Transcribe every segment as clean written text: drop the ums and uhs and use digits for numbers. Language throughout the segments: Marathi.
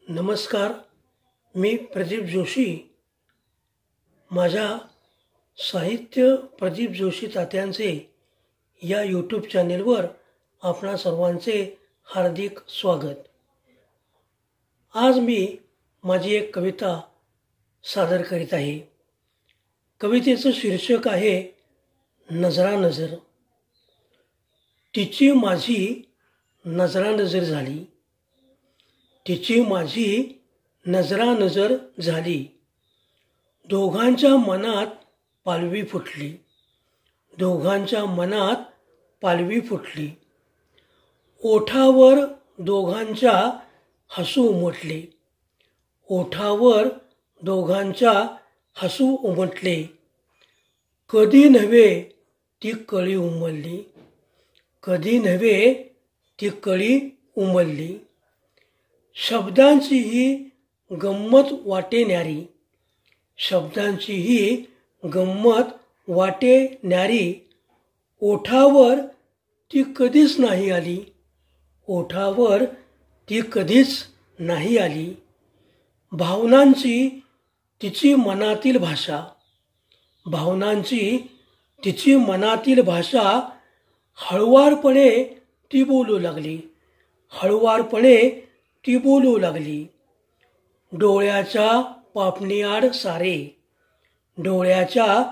नमस्कार, मी प्रदीप जोशी. माझ्या साहित्य प्रदीप जोशी तात्यांचे या यूट्यूब चॅनेलवर आपणा सर्वांचे हार्दिक स्वागत. आज मी माझी एक कविता सादर करीत आहे. कवितेचं शीर्षक आहे नजरा नजर. तिची माझी नजरानजर झाली, तिची माझी नजरानजर झाली. दोघांच्या मनात पालवी फुटली, दोघांच्या मनात पालवी फुटली. ओठावर दोघांच्या हसू उमटले, ओठावर दोघांच्या हसू उमटले. कधी नव्हे ती कळी उमलली, कधी नव्हे ती कळी उमलली. शब्दांची ही गंमत वाटे न्यारी, शब्दांची ही गंमत वाटे न्यारी. ओठावर ती कधीच नाही आली, ओठावर ती कधीच नाही आली. भावनांची तिची मनातील भाषा, भावनांची तिची मनातील भाषा. हळुवारपणे ती बोलू लागली, हळुवारपणे ती बोलू लागली. डोळ्याच्या पापणीआड सारे, डोळ्याच्या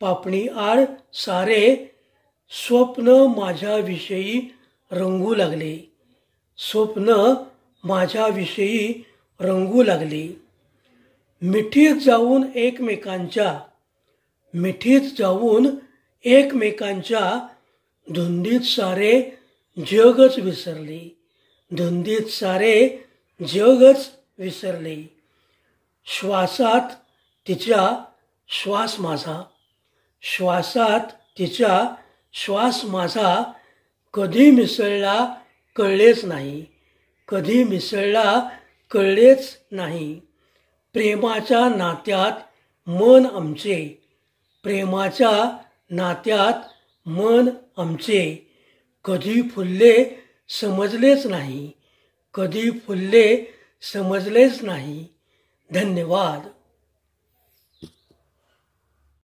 पापणीआड सारे. स्वप्न माझ्याविषयी रंगू लागले, स्वप्न माझ्याविषयी रंगू लागले. मिठीत जाऊन एकमेकांच्या, मिठीत जाऊन एकमेकांच्या. धुंदीत सारे जगच विसरले, धुंदीत सारे जगच विसरले. श्वासात तिच्या श्वास माझा, श्वासात तिच्या श्वास माझा. कधी मिसळला कळलेच नाही, कधी मिसळला कळलेच नाही. प्रेमाच्या नात्यात मन आमचे, प्रेमाच्या नात्यात मन आमचे. कधी फुलले समजलेच नाही, कधी फुलले समजलेच नाही. धन्यवाद.